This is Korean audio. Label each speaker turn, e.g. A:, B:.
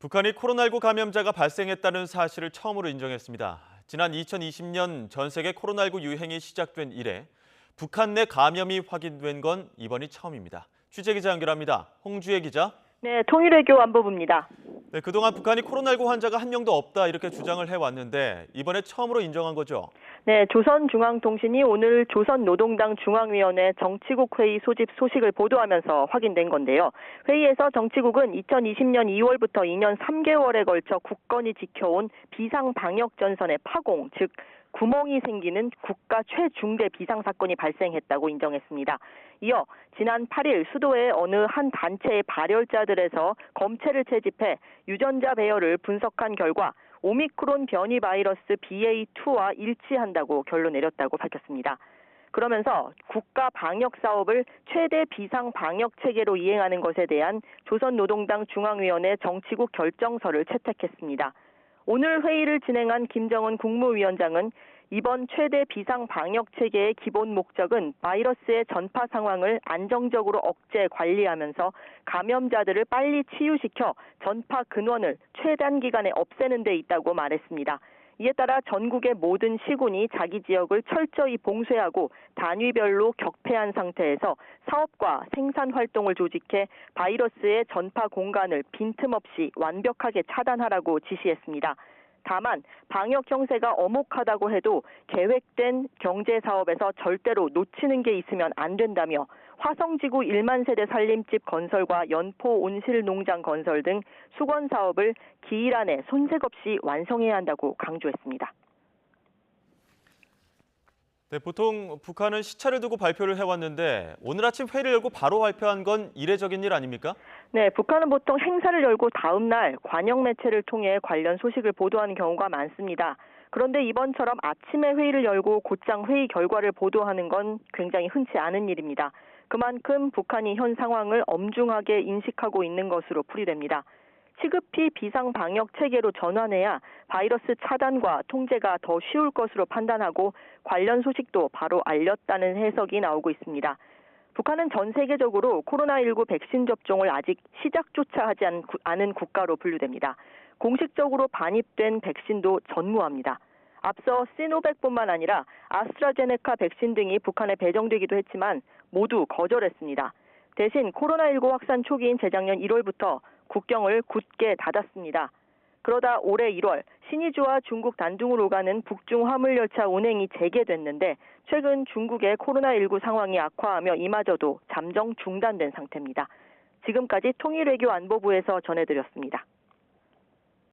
A: 북한이 코로나19 감염자가 발생했다는 사실을 처음으로 인정했습니다. 지난 2020년 전 세계 코로나19 유행이 시작된 이래 북한 내 감염이 확인된 건 이번이 처음입니다. 취재기자 연결합니다. 홍주혜 기자.
B: 네, 통일외교 안보부입니다.
A: 네, 그동안 북한이 코로나19 환자가 한 명도 없다 이렇게 주장을 해왔는데 이번에 처음으로 인정한 거죠?
B: 네, 조선중앙통신이 오늘 조선노동당 중앙위원회 정치국 회의 소집 소식을 보도하면서 확인된 건데요. 회의에서 정치국은 2020년 2월부터 2년 3개월에 걸쳐 굳건히 지켜온 비상방역전선의 파공, 즉 구멍이 생기는 국가 최중대 비상사건이 발생했다고 인정했습니다. 이어 지난 8일 수도의 어느 한 단체의 발열자들에서 검체를 채집해 유전자 배열을 분석한 결과 오미크론 변이 바이러스 BA2와 일치한다고 결론 내렸다고 밝혔습니다. 그러면서 국가 방역 사업을 최대 비상 방역 체계로 이행하는 것에 대한 조선노동당 중앙위원회 정치국 결정서를 채택했습니다. 오늘 회의를 진행한 김정은 국무위원장은 이번 최대 비상 방역 체계의 기본 목적은 바이러스의 전파 상황을 안정적으로 억제 관리하면서 감염자들을 빨리 치유시켜 전파 근원을 최단 기간에 없애는 데 있다고 말했습니다. 이에 따라 전국의 모든 시군이 자기 지역을 철저히 봉쇄하고 단위별로 격폐한 상태에서 사업과 생산 활동을 조직해 바이러스의 전파 공간을 빈틈없이 완벽하게 차단하라고 지시했습니다. 다만 방역 형세가 엄혹하다고 해도 계획된 경제 사업에서 절대로 놓치는 게 있으면 안 된다며 화성지구 1만 세대 살림집 건설과 연포 온실 농장 건설 등 수건 사업을 기일 안에 손색 없이 완성해야 한다고 강조했습니다.
A: 네, 보통 북한은 시차를 두고 발표를 해왔는데 오늘 아침 회의를 열고 바로 발표한 건 이례적인 일 아닙니까?
B: 네, 북한은 보통 행사를 열고 다음 날 관영 매체를 통해 관련 소식을 보도하는 경우가 많습니다. 그런데 이번처럼 아침에 회의를 열고 곧장 회의 결과를 보도하는 건 굉장히 흔치 않은 일입니다. 그만큼 북한이 현 상황을 엄중하게 인식하고 있는 것으로 풀이됩니다. 시급히 비상 방역 체계로 전환해야 바이러스 차단과 통제가 더 쉬울 것으로 판단하고 관련 소식도 바로 알렸다는 해석이 나오고 있습니다. 북한은 전 세계적으로 코로나19 백신 접종을 아직 시작조차 하지 않은 국가로 분류됩니다. 공식적으로 반입된 백신도 전무합니다. 앞서 시노백뿐만 아니라 아스트라제네카 백신 등이 북한에 배정되기도 했지만 모두 거절했습니다. 대신 코로나19 확산 초기인 재작년 1월부터 국경을 굳게 닫았습니다. 그러다 올해 1월 신의주와 중국 단둥을 오가는 북중 화물열차 운행이 재개됐는데 최근 중국의 코로나19 상황이 악화하며 이마저도 잠정 중단된 상태입니다. 지금까지 통일외교 안보부에서 전해드렸습니다.